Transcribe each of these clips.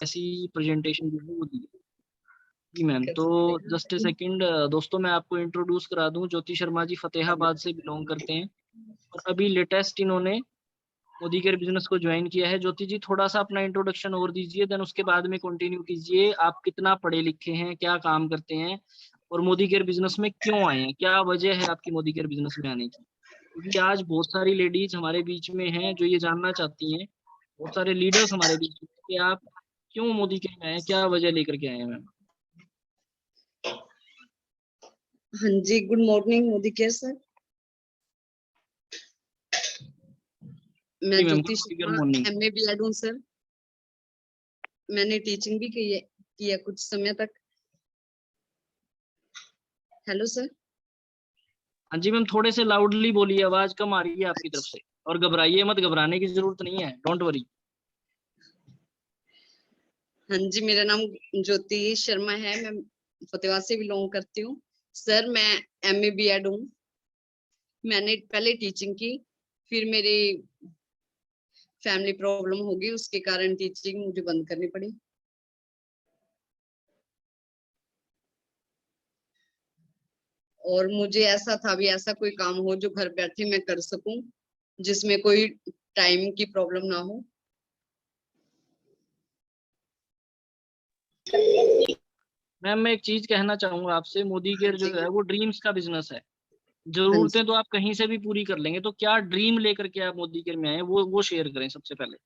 ऐसी प्रेजेंटेशन जो है वो दी है। जी मैम, तो जस्ट ए सेकंड दोस्तों, मैं आपको इंट्रोड्यूस करा दूं। ज्योति शर्मा जी फतेहाबाद से बिलोंग करते हैं और अभी लेटेस्ट इन्होंने मोदी केयर बिजनेस को ज्वाइन किया है। ज्योति जी थोड़ा सा अपना इंट्रोडक्शन और दीजिए, देन उसके बाद में कंटिन्यू कीजिए। आप कितना पढ़े लिखे हैं, क्या काम करते हैं और मोदी केयर बिजनेस में क्यों आए हैं, क्या वजह है आपकी मोदी केयर बिजनेस में आने की? क्योंकि आज बहुत सारी लेडीज हमारे बीच में हैं जो ये जानना चाहती हैं, बहुत सारे लीडर्स हमारे बीच में कि आप क्यों मोदी केयर में आए हैं, क्या वजह लेकर के आए हैं मैम? हाँ जी, गुड मॉर्निंग मोदी केयर सर। मैं ज्योति शर्मा, MA BEd हूँ सर। मैंने टीचिंग भी की है कुछ समय तक। Hello sir. हाँ जी मैम, थोड़े से लाउडली बोलिए, आवाज कम आ रही है आपकी तरफ से। और घबराइए मत, घबराने की जरूरत नहीं है, डोंट वरी। हाँ जी, मेरा नाम ज्योति शर्मा है, मैं फतेहाबाद से बिलोंग करती हूँ सर। मैं MA BEd हूँ। मैंने पहले टीचिंग की, फिर मेरी फैमिली प्रॉब्लम होगी, उसके कारण टीचिंग मुझे बंद करनी पड़ी। और मुझे ऐसा था भी ऐसा कोई काम हो जो घर बैठे मैं कर सकूं, जिसमें कोई टाइम की प्रॉब्लम ना हो। मैम मैं एक चीज कहना चाहूंगा आपसे, मोदी केयर जो है वो ड्रीम्स का बिजनेस है। हाँ जरूरतें जी, तो आप कहीं से भी पूरी कर लेंगे, तो क्या ड्रीम लेकर के आप मोदी केयर में आए हैं, वो शेयर करें सबसे पहले।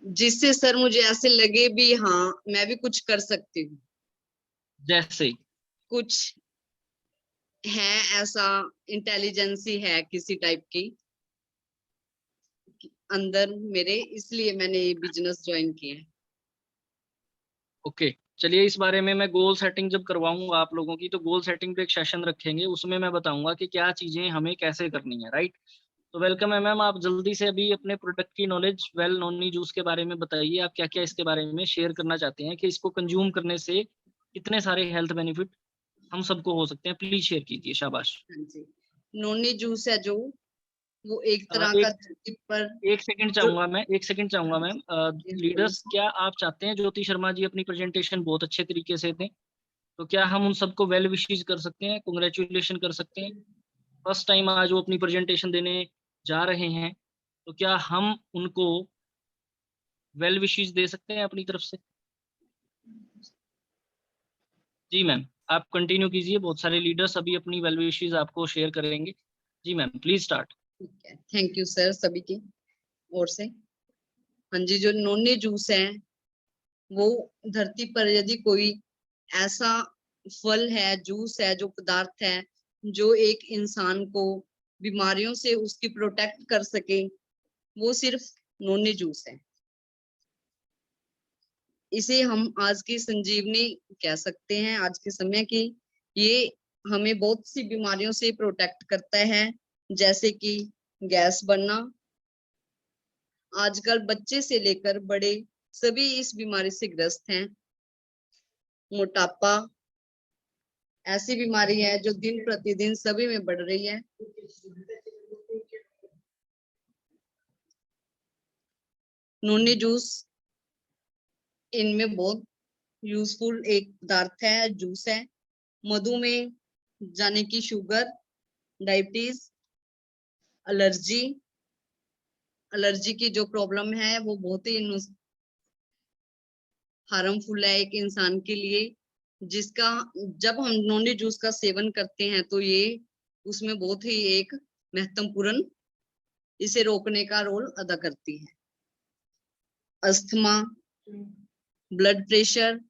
जिससे सर मुझे ऐसे लगे भी हाँ मैं भी कुछ कर सकती हूँ। जैसे कुछ है ऐसा, इंटेलिजेंसी है किसी टाइप की अंदर मेरे, इसलिए मैंने ये बिजनेस ज्वाइन किया है। ओके, चलिए इस बारे में मैं गोल सेटिंग जब करवाऊंगा आप लोगों की, तो गोल सेटिंग पे एक सेशन रखेंगे, उसमें मैं बताऊंगा कि क्या चीजें हमें कैसे करनी है, राइट। तो वेलकम है मैम, आप जल्दी से अभी अपने प्रोडक्ट की नॉलेज, वेल नोनी जूस के बारे में बताइए। आप क्या क्या इसके बारे में शेयर करना चाहते हैं कि इसको कंज्यूम करने से कितने सारे हेल्थ बेनिफिट हम सबको हो सकते हैं, प्लीज शेयर कीजिए, शाबाश। हाँ जी, नोनी जूस है जो, वो एक तरह का एक धरती पर एक सेकंड जो। चाहूंगा मैं, एक सेकंड चाहूंगा मैम। लीडर्स, क्या आप चाहते हैं ज्योति शर्मा जी अपनी प्रेजेंटेशन बहुत अच्छे तरीके से दें? तो क्या हम उन सबको वेल विशेस कर सकते हैं, कॉन्ग्रेचुलेशन कर सकते हैं? फर्स्ट टाइम आज वो अपनी प्रेजेंटेशन देने जा रहे हैं, तो क्या हम उनको वेल विशेस दे सकते हैं अपनी तरफ से? जी मैम, आप कंटिन्यू कीजिए, बहुत सारे लीडर्स अभी अपनी वेल विशेस आपको शेयर करेंगे। जी मैम, प्लीज स्टार्ट। ठीक है, थैंक यू सर सभी की ओर से। हाँ जी, जो नोनी जूस है वो धरती पर यदि कोई ऐसा फल है, जूस है, जो पदार्थ है जो एक इंसान को बीमारियों से उसकी प्रोटेक्ट कर सके, वो सिर्फ नोनी जूस है। इसे हम आज की संजीवनी कह सकते हैं, आज के समय की। ये हमें बहुत सी बीमारियों से प्रोटेक्ट करता है, जैसे कि गैस बनना। आजकल बच्चे से लेकर बड़े सभी इस बीमारी से ग्रस्त हैं। मोटापा ऐसी बीमारी है जो दिन प्रतिदिन सभी में बढ़ रही है। नोनी जूस इनमें बहुत यूजफुल एक पदार्थ है, जूस है। मधुमेह यानी कि शुगर, डायबिटीज, एलर्जी, एलर्जी की जो प्रॉब्लम है वो बहुत ही हार्मफुल है एक इंसान के लिए, जिसका जब हम नोनी जूस का सेवन करते हैं तो ये उसमें बहुत ही एक महत्वपूर्ण इसे रोकने का रोल अदा करती है। अस्थमा, ब्लड प्रेशर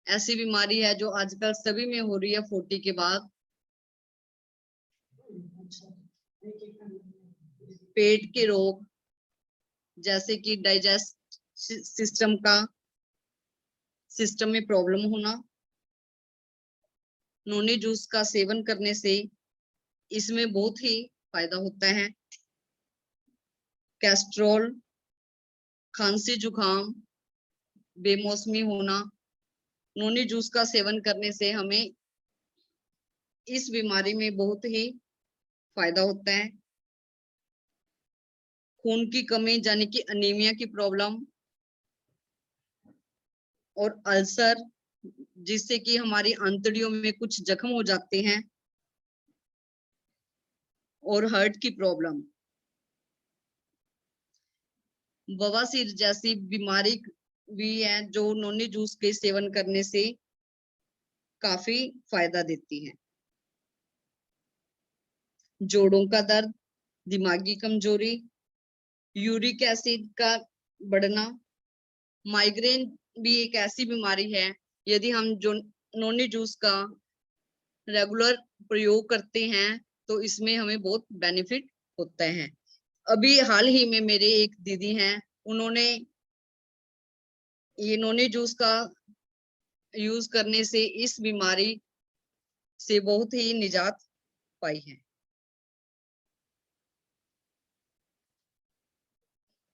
ऐसी बीमारी है जो आजकल सभी में हो रही है 40 के बाद। पेट के रोग जैसे कि डाइजेस्ट सिस्टम में प्रॉब्लम होना, नोनी जूस का सेवन करने से इसमें बहुत ही फायदा होता है। कैस्ट्रोल, खांसी जुकाम, बेमौसमी होना, नोनी जूस का सेवन करने से हमें इस बीमारी में बहुत ही फायदा होता है। खून की कमी यानी कि अनीमिया की प्रॉब्लम, और अल्सर, जिससे कि हमारी आंतड़ियों में कुछ जख्म हो जाते हैं, और हार्ट की प्रॉब्लम, बवासीर जैसी बीमारी भी है जो नोनी जूस के सेवन करने से काफी फायदा देती है। जोड़ों का दर्द, दिमागी कमजोरी, यूरिक एसिड का बढ़ना, माइग्रेन भी एक ऐसी बीमारी है, यदि हम जो नोनी जूस का रेगुलर प्रयोग करते हैं तो इसमें हमें बहुत बेनिफिट होता है। अभी हाल ही में मेरे एक दीदी हैं, उन्होंने ये नोनी जूस का यूज करने से इस बीमारी से बहुत ही निजात पाई है।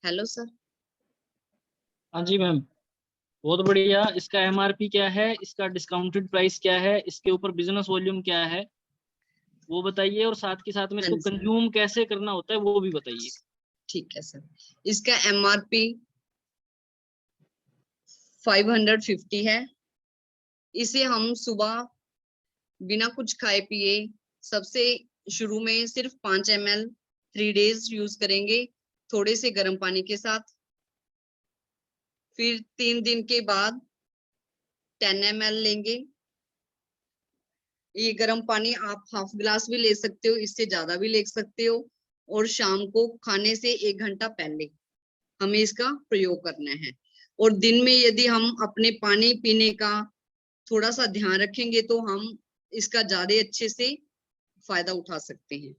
Hello sir. हाँ जी मैम, बहुत बढ़िया। इसका एमआरपी क्या है, इसका डिस्काउंटेड प्राइस क्या है, इसके ऊपर बिजनेस वॉल्यूम क्या है वो बताइए, और साथ के साथ में हाँ इसको जी, कंज्यूम कैसे करना होता है वो भी बताइए। ठीक है सर। इसका एमआरपी 550 है। इसे हम सुबह बिना कुछ खाए पिए सबसे शुरू में सिर्फ 5 ml 3 डेज यूज करेंगे, थोड़े से गर्म पानी के साथ। फिर 3 दिन के बाद 10 ml लेंगे। ये गर्म पानी आप हाफ गिलास भी ले सकते हो, इससे ज्यादा भी ले सकते हो। और शाम को खाने से 1 घंटा पहले हमें इसका प्रयोग करना है। और दिन में यदि हम अपने पानी पीने का थोड़ा सा ध्यान रखेंगे तो हम इसका ज्यादा अच्छे से फायदा उठा सकते हैं।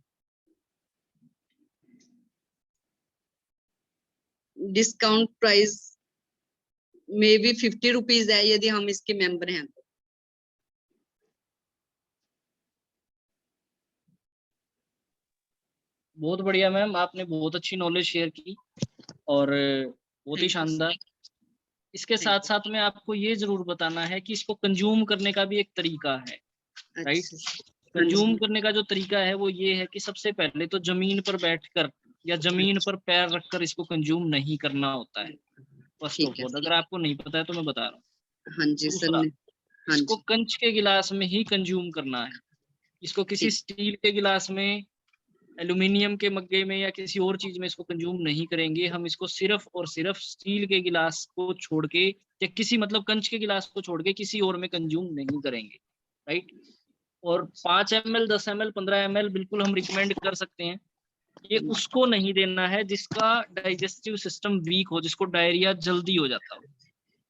डिस्काउंट प्राइस में भी 50 रुपीज है यदि हम इसके मेंबर हैं तो। बहुत बढ़िया मैम, आपने बहुत अच्छी नॉलेज शेयर की और बहुत ही थैंक यू शानदार। इसके थैंक साथ यू। साथ में आपको ये जरूर बताना है कि इसको कंज्यूम करने का भी एक तरीका है, राइट। अच्छा सर। हाँ कंज्यूम जी, करने का जो तरीका है वो ये है कि सबसे पहले तो जमीन पर बैठकर या जमीन पर पैर रखकर इसको कंज्यूम नहीं करना होता है। फर्स्ट ठीक ऑफ है ऑल, सर। अगर आपको नहीं पता है तो मैं बता रहा हूँ। हाँ जी सर दूसरा, हाँ इसको जी, कंच के गिलास में ही कंज्यूम करना है। इसको किसी ठीक। स्टील के गिलास में, एल्यूमिनियम के मग्गे में या किसी और चीज में इसको कंज्यूम नहीं करेंगे। हम इसको सिर्फ और सिर्फ स्टील के गिलास को छोड़ के या किसी मतलब कंच के गिलास को छोड़ के किसी और में कंज्यूम नहीं करेंगे, राइट। और 5 ml 10 ml 15 ml बिल्कुल हम रिकमेंड कर सकते हैं। ये उसको नहीं देना है जिसका डाइजेस्टिव सिस्टम वीक हो, जिसको डायरिया जल्दी हो जाता हो,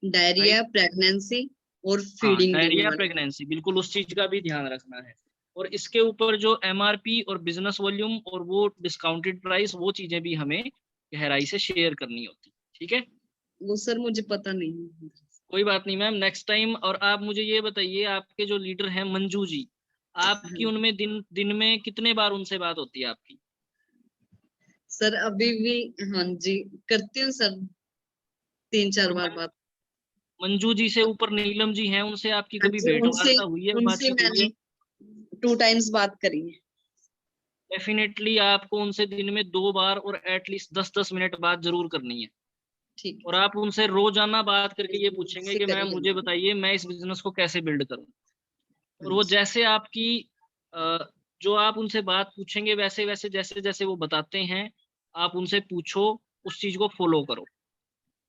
डायरिया, राइट। प्रेगनेंसी और हाँ, फीडिंग देने डायरिया, वाले। प्रेगनेंसी, बिल्कुल उस चीज का भी ध्यान रखना है। और इसके ऊपर जो एमआरपी और बिजनेस वॉल्यूम और वो डिस्काउंटेड प्राइस, वो चीजें भी हमें गहराई से शेयर करनी होती, ठीक है। वो सर मुझे पता नहीं है। कोई बात नहीं मैम, नेक्स्ट टाइम। और आप मुझे ये बताइए, आपके जो लीडर हैं मंजू जी, आपकी हाँ। उनमें दिन दिन में कितने बार उनसे बात होती है आपकी? सर अभी भी, हाँ जी, करती हूँ सर, 3-4 और बार बात। मंजू जी से ऊपर नीलम जी हैं, उनसे आपकी हाँ कभी जी, भेंट उनसे वार्ता हुई है, उनसे बातचीत हुई है? मैंने 2 टाइम्स बात करी है। डेफिनेटली आपको उनसे दिन में 2 बार और एटलीस्ट 10-10 मिनट बात जरूर करनी है। ठीक और है आप उनसे रोजाना बात करके ये पूछेंगे से कि मैम करी है मुझे मैंने। बताइए मैं इस बिजनेस को कैसे बिल्ड करूं। हाँ और वो जी, जैसे आपकी अ, जो आप उनसे बात पूछेंगे वैसे वैसे जैसे जैसे वो बताते हैं, आप उनसे पूछो, उस चीज को फॉलो करो।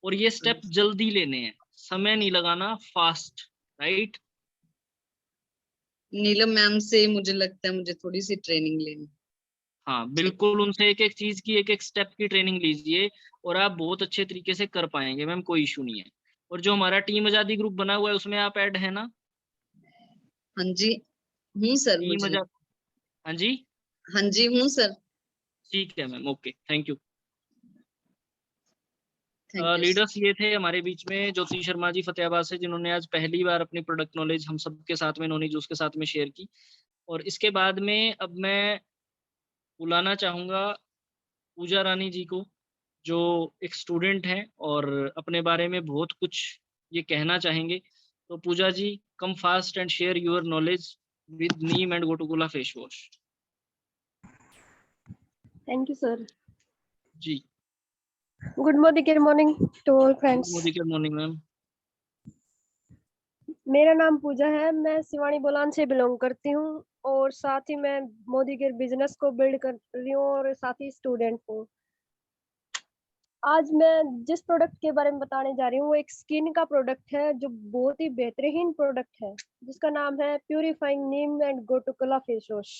और ये हाँ स्टेप जी। जल्दी लेने हैं, समय नहीं लगाना, फास्ट, राइट। नीलम मैम से मुझे लगता है मुझे थोड़ी सी ट्रेनिंग लेनी हाँ चाहिए। बिल्कुल, उनसे एक एक चीज की, एक एक स्टेप की ट्रेनिंग लीजिए और आप बहुत अच्छे तरीके से कर पाएंगे मैम, कोई इशू नहीं है। और जो हमारा टीम आजादी ग्रुप बना हुआ है उसमें आप ऐड है ना? हाँ जी, हूँ सर टीम मुझे। आजाद, हाँ जी, हाँ जी, हूँ सर। ठीक है ma'am, okay, thank you. Thank you. Leaders ये थे हमारे बीच में ज्योति शर्मा जी फतेहाबाद से, जिन्होंने आज पहली बार अपनी प्रोडक्ट नॉलेज हम सबके साथ में, नोनी जूस के साथ में शेयर की। और इसके बाद में अब मैं बुलाना चाहूंगा पूजा रानी जी को, जो एक स्टूडेंट हैं और अपने बारे में बहुत कुछ ये कहना चाहेंगे। तो Pooja ji, come fast and share your knowledge with neem and gotu kola face wash. Thank you, sir. जी, Good morning to all good friends. Morning, good morning ma'am. मेरा नाम पूजा है, मैं सिवानी बोलान से बिलोंग करती हूँ और साथ ही मैं मोदी केयर बिजनेस को बिल्ड कर रही हूँ और साथ ही स्टूडेंट हूँ। आज मैं जिस प्रोडक्ट के बारे में बताने जा रही हूँ वो एक स्किन का प्रोडक्ट है जो बहुत ही बेहतरीन प्रोडक्ट है, जिसका नाम है purifying neem and gotu kola face wash.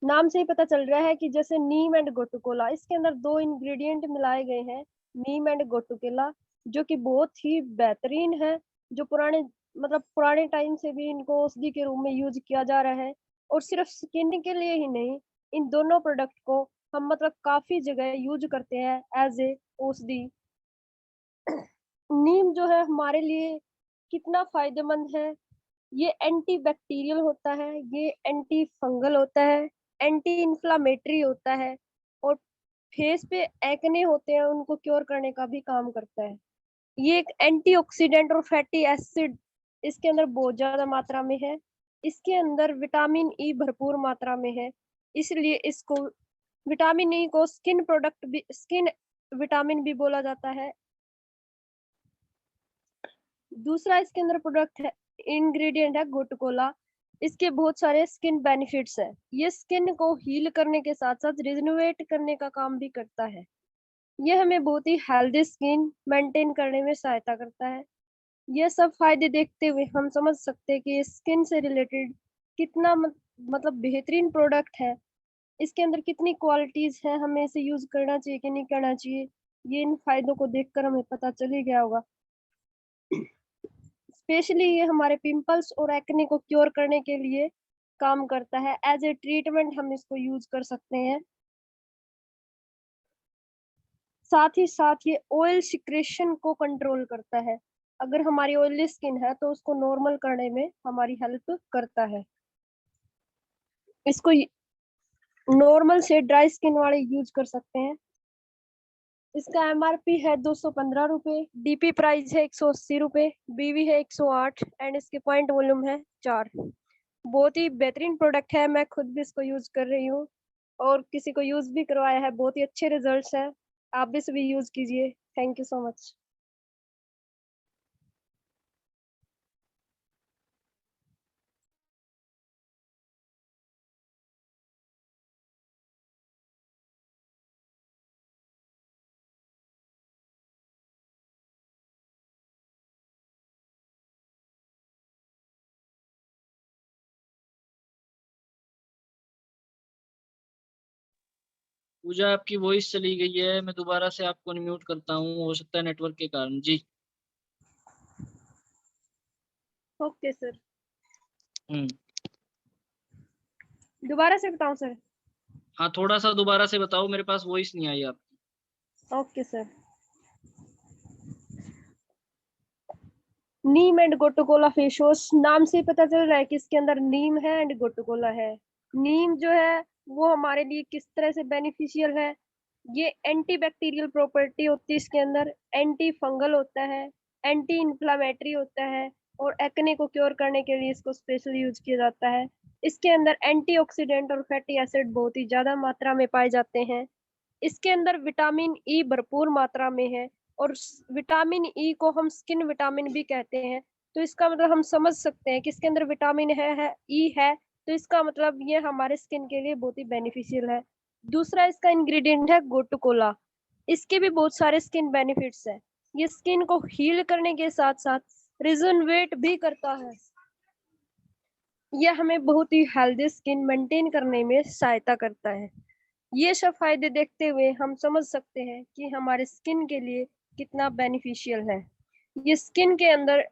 नाम से ही पता चल रहा है कि जैसे नीम एंड गोटुकोला, इसके अंदर दो इंग्रेडिएंट मिलाए गए हैं, नीम एंड गोटुकोला, जो कि बहुत ही बेहतरीन है, जो पुराने टाइम से भी इनको औषधि के रूप में यूज किया जा रहा है। और सिर्फ स्किन के लिए ही नहीं, इन दोनों प्रोडक्ट को हम काफी जगह यूज करते हैं एज ए औषधि। नीम जो है हमारे लिए कितना फायदेमंद है, ये एंटी बैक्टीरियल होता है, ये एंटी फंगल होता है, एंटी इन्फ्लामेटरी होता है और फेस पे एक्ने होते हैं उनको क्योर करने का भी काम करता है। ये एक एंटीऑक्सीडेंट और फैटी एसिड इसके अंदर बहुत ज्यादा मात्रा में है। इसके अंदर विटामिन ई भरपूर मात्रा में है, इसलिए इसको विटामिन ई को स्किन विटामिन भी बोला जाता है। दूसरा इसके अंदर प्रोडक्ट है, इंग्रेडिएंट है गोटुकोला। इसके बहुत सारे स्किन बेनिफिट्स है, ये स्किन को हील करने के साथ साथ रिजनोवेट करने का काम भी करता है। ये हमें बहुत ही हेल्दी स्किन मेंटेन करने में सहायता करता है। ये सब फायदे देखते हुए हम समझ सकते हैं कि स्किन से रिलेटेड कितना बेहतरीन प्रोडक्ट है, इसके अंदर कितनी क्वालिटीज है, हमें इसे यूज करना चाहिए कि नहीं करना चाहिए, ये इन फायदों को देखकर हमें पता चल ही गया होगा। स्पेशली ये हमारे पिंपल्स और एक्ने को क्योर करने के लिए काम करता है, एज ए ट्रीटमेंट हम इसको यूज कर सकते हैं। साथ ही साथ ये ऑयल सिक्रेशन को कंट्रोल करता है, अगर हमारी ऑयली स्किन है तो उसको नॉर्मल करने में हमारी हेल्प करता है। इसको नॉर्मल से ड्राई स्किन वाले यूज कर सकते हैं। इसका एमआरपी है 215 रुपए, डीपी प्राइस है 180 रुपए, बीवी है 108 एंड इसके पॉइंट वॉल्यूम है 4। बहुत ही बेहतरीन प्रोडक्ट है, मैं खुद भी इसको यूज कर रही हूँ और किसी को यूज भी करवाया है, बहुत ही अच्छे रिजल्ट्स हैं। आप भी इसे भी यूज कीजिए। Thank you so much. Pooja आपकी वॉइस चली गई है, मैं दोबारा से आपको अनम्यूट करता हूँ, हो सकता है नेटवर्क के कारण। जी। ओके सर, हम्म। दोबारा से बताऊं सर? हाँ, थोड़ा सा दोबारा से बताओ, मेरे पास वॉइस नहीं आई आपकी। Okay sir. Neem and gotu kola face wash, नाम से ही पता चल रहा है कि इसके अंदर नीम है एंड गोटुकोला है। नीम जो है वो हमारे लिए किस तरह से बेनिफिशियल है, ये एंटी बैक्टीरियल प्रॉपर्टी होती है इसके अंदर, एंटी फंगल होता है, एंटी इन्फ्लामेटरी होता है और एक्ने को क्योर करने के लिए इसको स्पेशल यूज किया जाता है। इसके अंदर एंटीऑक्सीडेंट और फैटी एसिड बहुत ही ज्यादा मात्रा में पाए जाते हैं। इसके अंदर विटामिन ई भरपूर मात्रा में है और विटामिन ई को हम स्किन विटामिन भी कहते हैं, तो इसका मतलब हम समझ सकते हैं कि इसके अंदर विटामिन है ई है, तो इसका मतलब ये हमारे स्किन के लिए बहुत ही बेनिफिशियल है। दूसरा इसका इंग्रेडिएंट है गोटुकोला, इसके भी बहुत सारे स्किन बेनिफिट्स है, ये स्किन को हील करने के साथ साथ रिजनवेट भी करता है, यह हमें बहुत ही हेल्दी स्किन मेंटेन करने में सहायता करता है। ये सब फायदे देखते हुए हम समझ सकते हैं कि हमारे स्किन के लिए कितना बेनिफिशियल है। ये स्किन के अंदर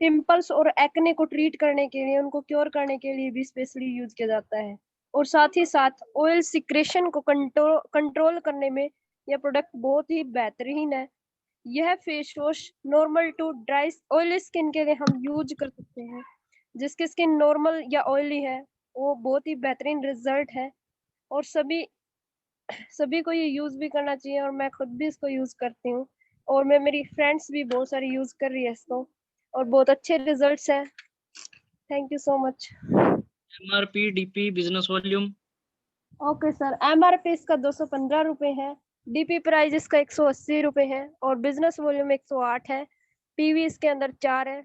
पिंपल्स और एक्ने को ट्रीट करने के लिए, उनको क्योर करने के लिए भी स्पेशली यूज किया जाता है और साथ ही साथ ऑयल सिक्रेशन को कंट्रोल करने में यह प्रोडक्ट बहुत ही बेहतरीन है। यह face wash normal to dry oily skin के लिए हम यूज कर सकते हैं, जिसकी स्किन नॉर्मल या ऑयली है वो बहुत ही बेहतरीन रिजल्ट है और सभी को ये यूज भी करना चाहिए और मैं खुद भी इसको यूज करती हूँ और मेरी फ्रेंड्स भी बहुत सारी यूज कर रही है इसको और बहुत अच्छे रिजल्ट्स है। Thank you so much. MRP, DP, business volume. Okay sir, MRP इसका 215 रुपए है, डीपी प्राइस इसका 180 रुपए है और बिजनेस वॉल्यूम 108 है। पीवी इसके अंदर 4 है।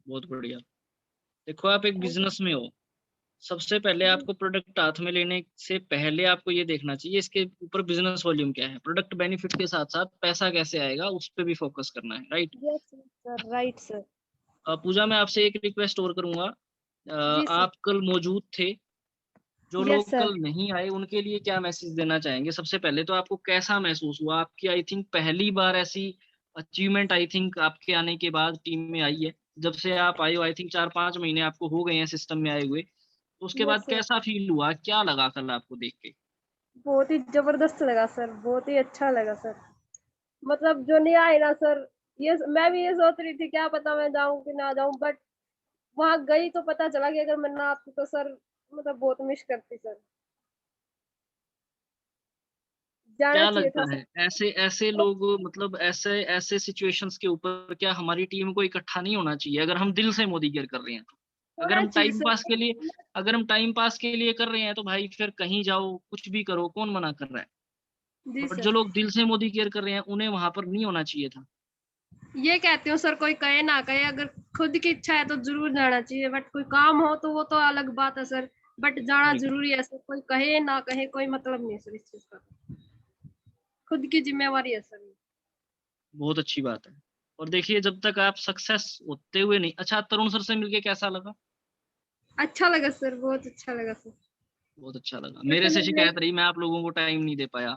बहुत बढ़िया। देखो आप एक बिजनेस में हो, सबसे पहले आपको प्रोडक्ट हाथ में लेने से पहले आपको ये देखना चाहिए इसके ऊपर बिजनेस वॉल्यूम क्या है, प्रोडक्ट बेनिफिट के साथ साथ पैसा कैसे आएगा उस पर भी फोकस करना है, right. Yes sir, right sir. Pooja मैं आपसे एक रिक्वेस्ट और करूंगा, जी सर। आप कल मौजूद थे, जो यस लोग सर। कल नहीं आए उनके लिए क्या मैसेज देना चाहेंगे? सबसे पहले तो आपको कैसा महसूस हुआ? आपकी आई थिंक पहली बार ऐसी अचीवमेंट आई थिंक आपके आने के बाद टीम में आई है। जब से आप आए हो आई थिंक 4-5 महीने आपको हो गए हैं सिस्टम में आए हुए, तो उसके बाद यस सर। कैसा फील हुआ, क्या लगा कल आपको देख के? बहुत ही जबरदस्त लगा सर, बहुत ही अच्छा लगा सर। मतलब जो नहीं आए ना सर, ये मैं भी ये सोच रही थी क्या पता मैं जाऊं कि ना जाऊं, बट वहां गई तो पता चला कि अगर मैं ना आती तो सर मतलब बहुत मिस करती सर। जाना क्या चाहिए लगता था है सर। ऐसे ऐसे लोग, मतलब ऐसे ऐसे सिचुएशंस के ऊपर क्या हमारी टीम को इकट्ठा नहीं होना चाहिए अगर हम दिल से मोदी केयर कर रहे हैं तो? अगर होना हम चाहिए टाइम सर। पास के लिए अगर हम टाइम पास के लिए कर रहे हैं तो भाई फिर कहीं जाओ कुछ भी करो, कौन मना कर रहा है? जी बट जो सर। लोग दिल से मोदी केयर कर रहे हैं उन्हें वहां पर नहीं होना चाहिए था। ये कहते हो सर, कोई कहे ना कहे, अगर खुद की इच्छा है तो जरूर जाना चाहिए, बट कोई काम हो तो वो तो अलग बात है सर। बट जाना Correct. जरूरी है सर, कोई कहे ना कहे कोई मतलब नहीं है सर इस चीज का। खुद की जिम्मेवारी है सर। बहुत अच्छी बात है। और देखिए जब तक आप सक्सेस होते हुए नहीं, अच्छा तरुण सर से मिलके कैसा लगा? अच्छा लगा सर, बहुत अच्छा लगा सर। बहुत अच्छा लगा। जैसे मेरे से मैं शिकायत रही मैं आप लोगों को टाइम नहीं दे पाया,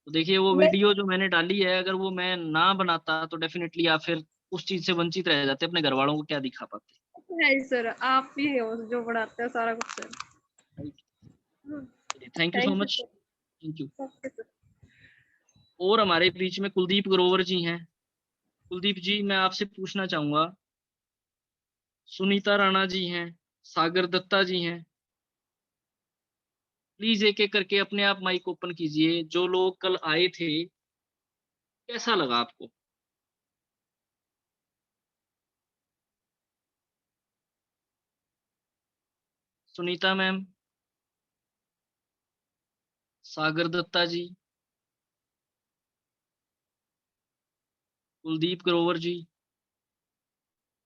तो देखिए वो मैं वीडियो जो मैंने डाली है अगर वो मैं ना बनाता तो डेफिनेटली आप फिर उस चीज से वंचित रह जाते, अपने घर वालों को क्या दिखा पाते। है ही सर, आप ही हो जो बढ़ाते हो सारा कुछ sir. Thank you so thank you much. Sir. Thank you. Okay sir. और हमारे बीच में कुलदीप ग्रोवर जी हैं। कुलदीप जी मैं आपसे पूछना चाहूंगा, सुनीता राणा जी हैं, सागर दत्ता जी हैं, प्लीज एक एक करके अपने आप माइक ओपन कीजिए। जो लोग कल आए थे कैसा लगा आपको? सुनीता मैम, सागर दत्ता जी, कुलदीप ग्रोवर जी,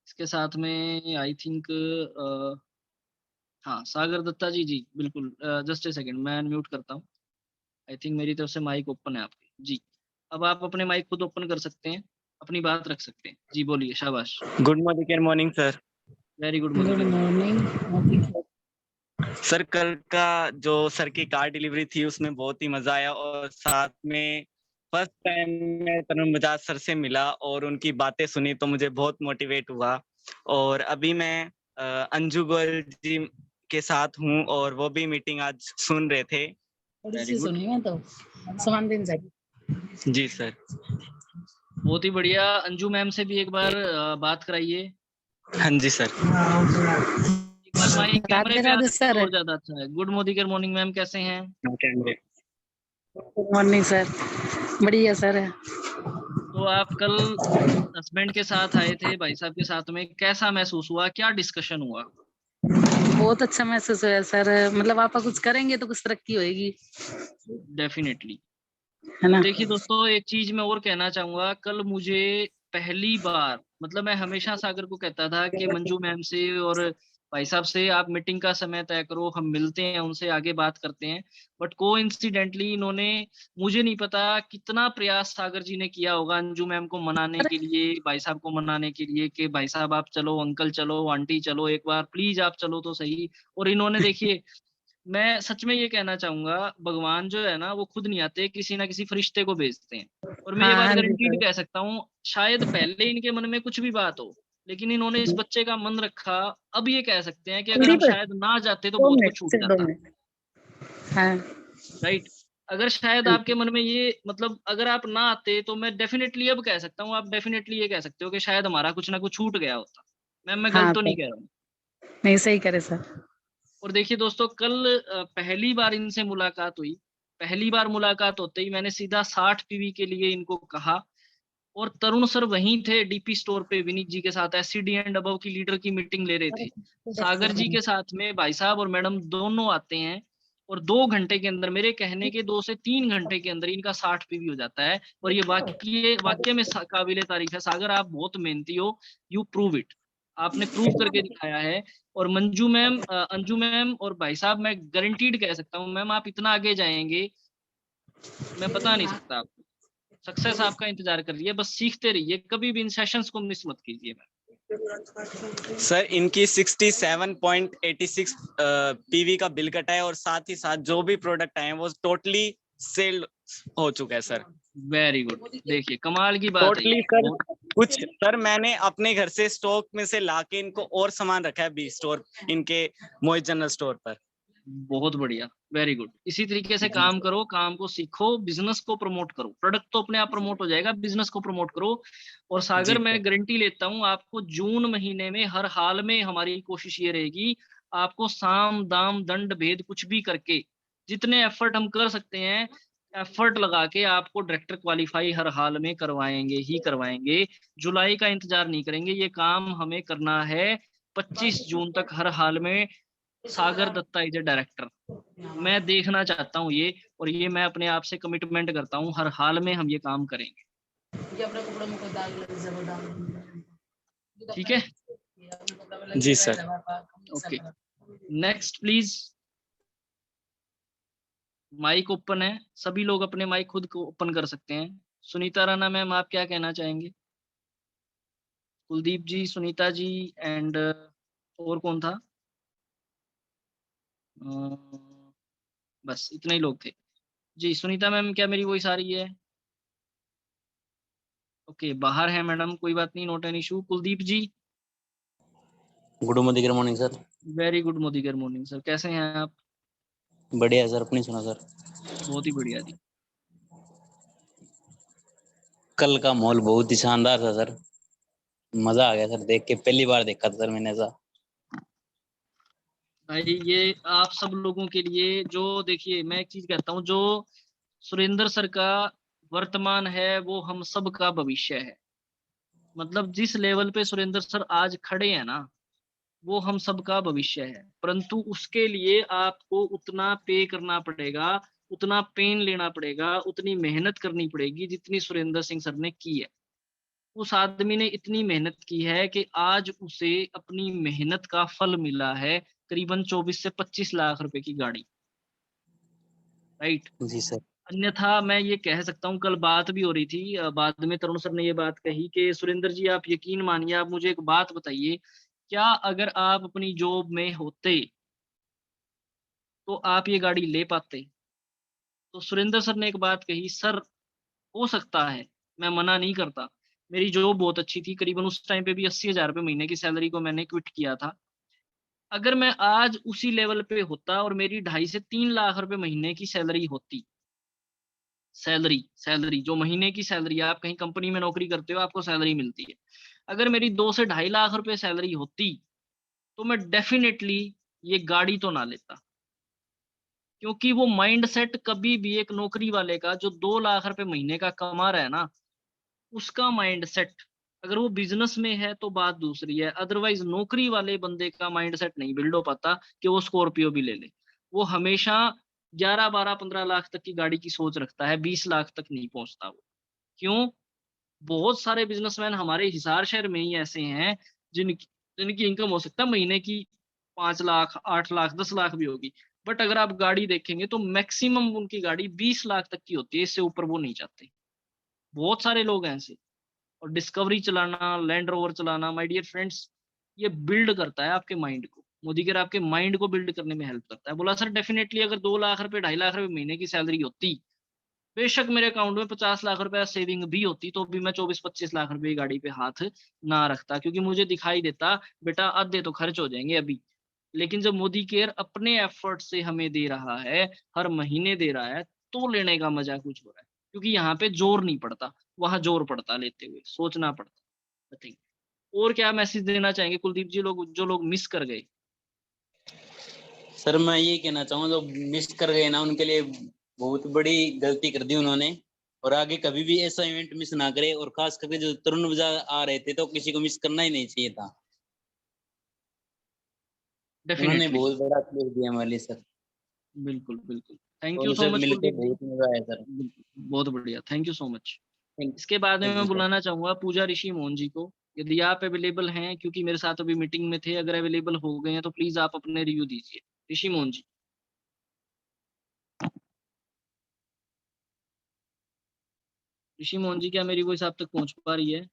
इसके साथ में आई थिंक हाँ सागर दत्ता जी जी बिल्कुल। जस्ट ए सेकंड मैं अनम्यूट करता हूँ। आई थिंक मेरी तरफ से माइक ओपन है आपकी जी। अब आप अपने माइक खुद ओपन कर सकते हैं, अपनी बात रख सकते हैं जी, बोलिए शाबाश। Good morning sir. Very good good morning. Morning. Sir कल का जो सर की कार डिलीवरी थी उसमें बहुत ही मजा आया और साथ में फर्स्ट टाइम मैं तरुण बजाज सर से मिला और उनकी बातें सुनी तो मुझे बहुत मोटिवेट हुआ। और अभी मैं अंजू गोयल जी के साथ हूँ और वो भी मीटिंग आज सुन रहे थे। थोड़ी वेरी सी गुड। सुनी मैं तो समान दिन से। जी सर। बहुत ही बढ़िया। अंजू मैम से भी एक बार बात कराइए। हाँ जी सर। एक बार माइक कैमरे राधे पे आ राधे जाए तो सर। और ज्यादा अच्छा है। गुड मॉर्निंग मैम, कैसे हैं? Good morning sir. बढ़िया सर। तो आप कल हस्बैंड के साथ आए थे, भाई साहब के साथ में, कैसा महसूस हुआ, क्या डिस्कशन हुआ? बहुत अच्छा महसूस हुआ सर, मतलब आप कुछ करेंगे तो कुछ तरक्की होएगी, डेफिनेटली। है और ना। देखिए दोस्तों एक चीज मैं और कहना चाहूंगा, कल मुझे पहली बार, मतलब मैं हमेशा सागर को कहता था कि मंजू मैम से और भाई साहब से आप मीटिंग का समय तय करो, हम मिलते हैं उनसे आगे बात करते हैं। बट कोइंसिडेंटली इन्होंने, मुझे नहीं पता कितना प्रयास सागर जी ने किया होगा अंजू मैम को मनाने के लिए, भाई साहब को मनाने के लिए कि भाई साहब आप चलो, अंकल चलो, आंटी चलो, एक बार प्लीज आप चलो तो सही। और इन्होंने देखिए, मैं सच में ये कहना चाहूंगा, भगवान जो है ना वो खुद नहीं आते, किसी ना किसी फरिश्ते को भेजते हैं। और मैं ये हाँ बात हाँ जी गारंटीड सर। कह सकता हूँ, शायद पहले इनके मन में कुछ भी बात हो, लेकिन इन्होंने इस बच्चे का मन रखा। अब ये कह सकते हैं कि अगर हम कुलदीप शायद ना जाते तो दो बहुत मिनट कुछ छूट सिर्फ 2 जाता। मिनट। हाँ राइट। अगर शायद हाँ आपके मन में ये, मतलब अगर आप ना आते तो मैं डेफिनेटली अब कह सकता हूँ, आप डेफिनेटली ये कह सकते हो कि शायद हमारा कुछ ना कुछ छूट गया होता। मैं गलत हाँ तो नहीं सर, कह रहा हूँ। नहीं सही करे सर। और देखिए दोस्तों कल पहली बार इनसे मुलाकात हुई। पहली बार मुलाकात होते ही मैंने सीधा 60 पीवी के लिए इनको कहा। और तरुण सर वहीं थे डीपी स्टोर पे विनीत जी के साथ एससीडी एंड अबव की लीडर की मीटिंग ले रहे थे। सागर जी के साथ में भाई साहब और मैडम दोनों आते हैं और 2 घंटे के अंदर, मेरे कहने के 2 से 3 घंटे के अंदर इनका 60 पीवी हो जाता है। और ये वाकई में काबिले तारीफ है। सागर, आप बहुत मेहनती हो, यू प्रूव इट, आपने प्रूव करके दिखाया है। और मंजू मैम, अंजू मैम और भाई साहब, मैं गारंटीड कह सकता हूँ मैम, आप इतना आगे जाएंगे मैं बता नहीं सकता आपको। सक्सेस आपका इंतजार कर रही है, बस सीखते रहिए, कभी भी इन सेशंस को मिस मत कीजिए मैम। सर इनकी 67.86 पीवी का बिल कटा है और साथ ही साथ जो भी प्रोडक्ट आए हैं वो टोटली सेल हो चुका है सर। वेरी गुड, देखिए कमाल की बात है टोटली ये। सर कुछ सर मैंने अपने घर से स्टॉक में से लाके इनको और सामान रखा है बी स्टोर, इनके मोहित जनरल स्टोर पर। बहुत बढ़िया, वेरी गुड। इसी तरीके से काम करो, काम को सीखो, बिजनेस को प्रमोट करो। प्रोडक्ट तो अपने आप प्रमोट हो जाएगा, बिजनेस को प्रमोट करो। और सागर, मैं गारंटी लेता हूँ आपको, जून महीने में हर हाल में हमारी कोशिश ये रहेगी, आपको साम दाम दंड भेद कुछ भी करके, जितने एफर्ट हम कर सकते हैं, एफर्ट लगा के आपको डायरेक्टर क्वालिफाई हर हाल में करवाएंगे ही करवाएंगे। जुलाई का इंतजार नहीं करेंगे, ये काम हमें करना है 25 जून तक हर हाल में। सागर दत्ता इज ए डायरेक्टर, मैं देखना चाहता हूँ ये, और ये मैं अपने आप से कमिटमेंट करता हूँ, हर हाल में हम ये काम करेंगे। ठीक है जी sir. Okay, next please. Mic open है, सभी लोग अपने माइक खुद को ओपन कर सकते हैं। सुनीता राणा मैम, आप क्या कहना चाहेंगे? कुलदीप जी, सुनीता जी एंड और कौन था? बस इतने ही लोग थे जी। सुनीता मैम, क्या मेरी वॉइस आ रही है? ओके, बाहर है मैडम, कोई बात नहीं, not an issue. Kuldeep ji? Good morning sir. Very good मोदीगर मॉर्निंग सर, कैसे हैं आप? बढ़िया सर, अपनी सुना सर। बहुत ही बढ़िया जी। कल का माहौल बहुत ही शानदार था सर, मजा आ गया सर देख के, पहली बार देखा था सर मैंने ऐसा। भाई ये आप सब लोगों के लिए, जो देखिए मैं एक चीज कहता हूँ, जो सुरेंद्र सर का वर्तमान है वो हम सब का भविष्य है। मतलब जिस लेवल पे सुरेंद्र सर आज खड़े हैं ना, वो हम सब का भविष्य है। परंतु उसके लिए आपको उतना पे करना पड़ेगा, उतना पेन लेना पड़ेगा, उतनी मेहनत करनी पड़ेगी जितनी सुरेंद्र सिंह सर ने की है। उस आदमी ने इतनी मेहनत की है कि आज उसे अपनी मेहनत का फल मिला है, करीबन 24 से 25 लाख रुपए की गाड़ी, राइट। जी सर। अन्यथा मैं ये कह सकता हूँ, कल बात भी हो रही थी, बाद में तरुण सर ने ये बात कही कि सुरेंद्र जी आप यकीन मानिए, आप मुझे एक बात बताइए, क्या अगर आप अपनी जॉब में होते तो आप ये गाड़ी ले पाते? तो सुरेंद्र सर ने एक बात कही, सर हो सकता है, मैं मना नहीं करता, मेरी जॉब बहुत अच्छी थी, करीबन उस टाइम पे भी 80,000 रुपये महीने की सैलरी को मैंने क्विट किया था। अगर मैं आज उसी लेवल पे होता और मेरी 2.5 से 3 लाख रुपए महीने की सैलरी होती, सैलरी जो महीने की सैलरी, आप कहीं कंपनी में नौकरी करते हो, आपको सैलरी मिलती है, अगर मेरी 2 से 2.5 लाख रुपए सैलरी होती, तो मैं डेफिनेटली ये गाड़ी तो ना लेता। क्योंकि वो माइंडसेट कभी भी एक नौकरी वाले का, जो 2 लाख रुपए महीने का कमा रहा है ना, उसका माइंडसेट, अगर वो बिजनेस में है तो बात दूसरी है, अदरवाइज नौकरी वाले बंदे का माइंडसेट नहीं बिल्ड हो पाता कि वो स्कॉर्पियो भी ले ले। वो हमेशा 11, 12, 15 लाख तक की गाड़ी की सोच रखता है, 20 लाख तक नहीं पहुंचता वो। क्यों? बहुत सारे बिजनेसमैन हमारे हिसार शहर में ही ऐसे हैं जिनकी जिनकी इनकम हो सकता है महीने की 5 लाख, 8 लाख, 10 लाख भी होगी, बट अगर आप गाड़ी देखेंगे तो मैक्सिमम उनकी गाड़ी 20 लाख तक की होती है, इससे ऊपर वो नहीं चाहते। बहुत सारे लोग हैं ऐसे। और डिस्कवरी चलाना, लैंड रोवर चलाना, माय डियर फ्रेंड्स, ये बिल्ड करता है आपके माइंड को। मोदीगर आपके माइंड को बिल्ड करने में हेल्प करता है। बोला सर डेफिनेटली अगर 2 लाख रुपए, 2.5 लाख रुपए महीने की सैलरी होती, बेशक मेरे अकाउंट में 50 लाख रुपए सेविंग भी होती, तो भी मैं 24-25 लाख रुपए की गाड़ी पे हाथ ना रखता, क्योंकि मुझे दिखाई देता बेटा आधे तो खर्च हो जाएंगे अभी। लेकिन जब मोदी केयर अपने एफर्ट से हमें दे रहा है, हर महीने दे रहा है, तो लेने का मजा कुछ हो रहा है, क्योंकि यहाँ पे जोर नहीं पड़ता, वहां जोर पड़ता, लेते हुए सोचना पड़ता। I think. और क्या मैसेज देना चाहेंगे कुलदीप जी, लोग जो लोग मिस कर गए? सर मैं ये कहना चाहूँगा, जो मिस कर गए ना उनके लिए बहुत बड़ी गलती कर दी उन्होंने, और आगे कभी भी ऐसा इवेंट मिस ना करे, और खास करके जो तरुण वजा आ रहे थे तो किसी को मिस करना ही नहीं चाहिए था। उन्होंने डेफिनेटली बहुत बड़ा प्लेयर दिया हमारे लिए सर। बिल्कुल बिल्कुल, थैंक और यू सो उनसे मच मिलकर कुलदीप जी। बहुत मजा आया सर। बहुत बढ़िया, thank you so much. Thank इसके बाद में थैंक मैं यू सर। बुलाना चाहूंगा पूजा ऋषि मोहन जी को, यदि आप अवेलेबल हैं, क्योंकि मेरे साथ अभी मीटिंग में थे, अगर अवेलेबल हो गए हैं तो प्लीज आप अपने रिव्यू दीजिए। ऋषि मोहन जी। ऋषि मोहन जी, क्या मेरी वॉइस आप तक पहुंच पा रही है?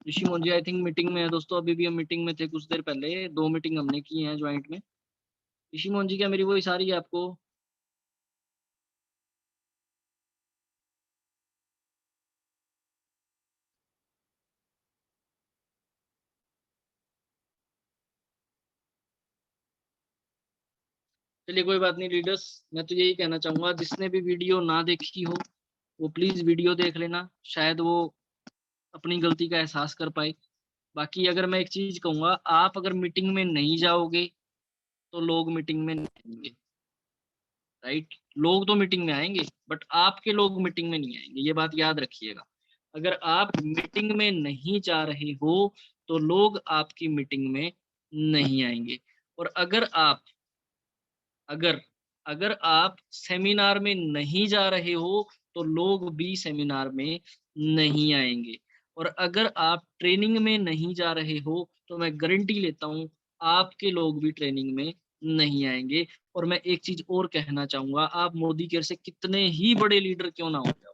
ऋषि Mohan ji I think meeting में है दोस्तों, अभी भी हम मीटिंग में थे कुछ देर पहले, 2 मीटिंग हमने की हैं ज्वाइंट में। ऋषि मोहन जी, क्या मेरी वॉइस आ रही है आपको? चलिए कोई बात नहीं लीडर्स, मैं तो यही कहना चाहूंगा, जिसने भी वीडियो ना देखी हो वो प्लीज वीडियो देख लेना, शायद वो अपनी गलती का एहसास कर पाए। बाकी अगर मैं एक चीज कहूंगा, आप अगर मीटिंग में नहीं जाओगे तो लोग मीटिंग में नहीं आएंगे, राइट? लोग तो मीटिंग में आएंगे बट आपके लोग मीटिंग में नहीं आएंगे, ये बात याद रखिएगा। अगर आप मीटिंग में नहीं जा रहे हो तो लोग आपकी मीटिंग में नहीं आएंगे। और अगर अगर आप सेमिनार में नहीं जा रहे हो तो लोग भी सेमिनार में नहीं आएंगे। और अगर आप ट्रेनिंग में नहीं जा रहे हो तो मैं गारंटी लेता हूं आपके लोग भी ट्रेनिंग में नहीं आएंगे। और मैं एक चीज और कहना चाहूंगा, आप मोदी केयर से कितने ही बड़े लीडर क्यों ना हो जाओ,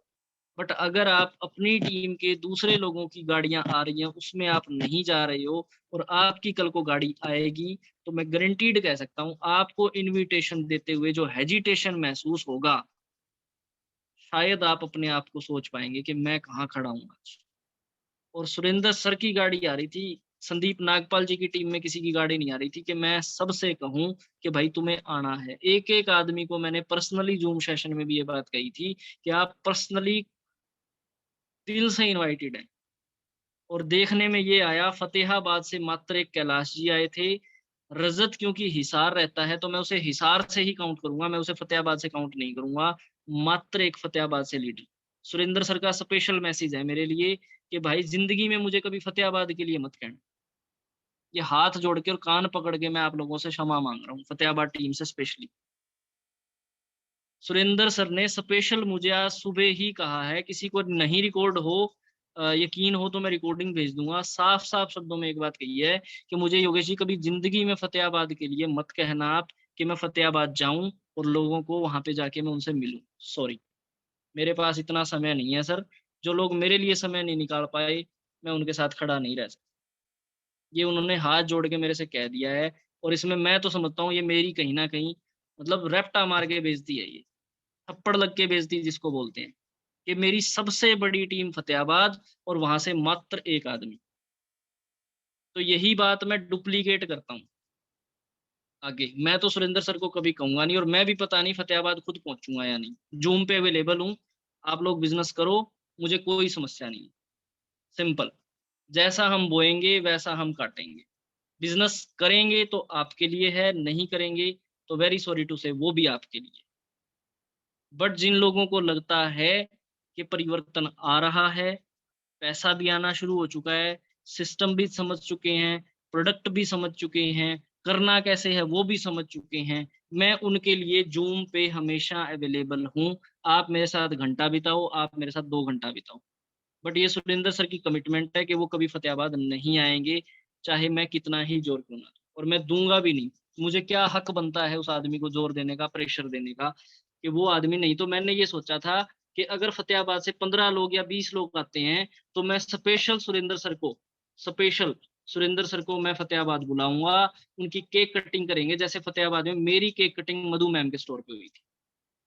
बट अगर आप अपनी टीम के दूसरे लोगों की गाड़ियां आ रही हैं उसमें आप नहीं जा रहे हो और आपकी कल को गाड़ी आएगी, तो मैं गारंटीड कह सकता हूं आपको इनविटेशन देते हुए जो हेजिटेशन महसूस होगा, शायद आप अपने आप को सोच पाएंगे कि मैं कहाँ खड़ा हूँ आज। और सुरेंद्र सर की गाड़ी आ रही थी, संदीप नागपाल जी की टीम में किसी की गाड़ी नहीं आ रही थी कि मैं सबसे कहूं कि भाई तुम्हें आना है। एक एक आदमी को मैंने पर्सनली जूम सेशन में भी ये बात कही थी कि आप पर्सनली दिल से इनवाइटेड हैं। और देखने में ये आया, फतेहाबाद से मात्र एक कैलाश जी आए थे। रजत क्योंकि हिसार रहता है तो मैं उसे हिसार से ही काउंट करूंगा, मैं उसे फतेहाबाद से काउंट नहीं करूंगा। मात्र एक फतेहाबाद से लीडर। सुरेंद्र सर का स्पेशल मैसेज है मेरे लिए कि भाई जिंदगी में मुझे कभी फतेहाबाद के लिए मत कहना। ये हाथ जोड़ के और कान पकड़ के मैं आप लोगों से क्षमा मांग रहा हूँ, फतेहाबाद टीम से स्पेशली। सुरेंद्र सर ने स्पेशल मुझे आज सुबह ही कहा है, किसी को नहीं रिकॉर्ड हो, यकीन हो तो मैं रिकॉर्डिंग भेज दूंगा, साफ साफ शब्दों में एक बात कही है कि मुझे योगेश जी कभी जिंदगी में फतेहाबाद के लिए मत कहना आप कि मैं फतेहाबाद जाऊं और लोगों को वहां पे जाके मैं उनसे मिलूं। सॉरी, मेरे पास इतना समय नहीं है सर। जो लोग मेरे लिए समय नहीं निकाल पाए, मैं उनके साथ खड़ा नहीं रह सकता। ये उन्होंने हाथ जोड़ के मेरे से कह दिया है। और इसमें मैं तो समझता हूँ ये मेरी कहीं ना कहीं मतलब रैप्टा मार के बेइज्जती है, ये थप्पड़ लग के बेइज्जती जिसको बोलते हैं, कि मेरी सबसे बड़ी टीम फतेहाबाद और वहां से मात्र एक आदमी। तो यही बात मैं डुप्लीकेट करता हूँ आगे। मैं तो सुरेंद्र सर को कभी कहूंगा नहीं, और मैं भी पता नहीं फतेहाबाद खुद पहुंचूंगा या नहीं। जूम पे अवेलेबल हूँ, आप लोग बिजनेस करो, मुझे कोई समस्या नहीं। सिंपल, जैसा हम बोएंगे वैसा हम काटेंगे। बिजनेस करेंगे तो आपके लिए है, नहीं करेंगे तो वेरी सॉरी टू से वो भी आपके लिए। बट जिन लोगों को लगता है कि परिवर्तन आ रहा है, पैसा भी आना शुरू हो चुका है, सिस्टम भी समझ चुके हैं, प्रोडक्ट भी समझ चुके हैं, करना कैसे है वो भी समझ चुके हैं, मैं उनके लिए जूम पे हमेशा अवेलेबल हूँ। आप मेरे साथ घंटा बिताओ, आप मेरे साथ 2 घंटा बिताओ, बट ये सुरेंद्र सर की कमिटमेंट है कि वो कभी फतेहाबाद नहीं आएंगे, चाहे मैं कितना ही जोर क्यों ना दूं। और मैं दूंगा भी नहीं। मुझे क्या हक बनता है उस आदमी को जोर देने का, प्रेशर देने का, कि वो आदमी नहीं। तो मैंने ये सोचा था कि अगर फतेहाबाद से 15 लोग या 20 लोग आते हैं तो मैं स्पेशल सुरेंद्र सर को मैं फतेहाबाद बुलाऊंगा। उनकी केक कटिंग करेंगे, जैसे फतेहाबाद में मेरी केक कटिंग मधु मैम के स्टोर पे हुई थी।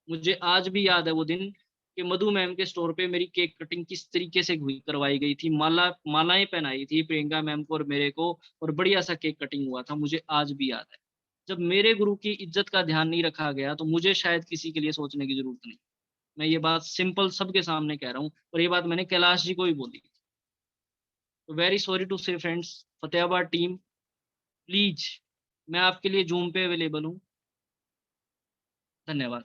मुझे आज भी याद है वो दिन कि मधु मैम के स्टोर पे मेरी केक कटिंग किस तरीके से हुई, करवाई गई थी। मालाएं पहनाई थी प्रियंका मैम को और मेरे को, और बढ़िया सा केक कटिंग हुआ था, मुझे आज भी याद है। जब मेरे गुरु की इज्जत का ध्यान नहीं रखा गया तो मुझे शायद किसी के लिए सोचने की जरूरत नहीं। मैं ये बात सिंपल सबके सामने कह रहा हूँ, और ये बात मैंने कैलाश जी को भी बोली। तो वेरी सॉरी टू से फ्रेंड्स, फतेहाबाद टीम प्लीज, मैं आपके लिए जूम पे अवेलेबल हूँ। धन्यवाद।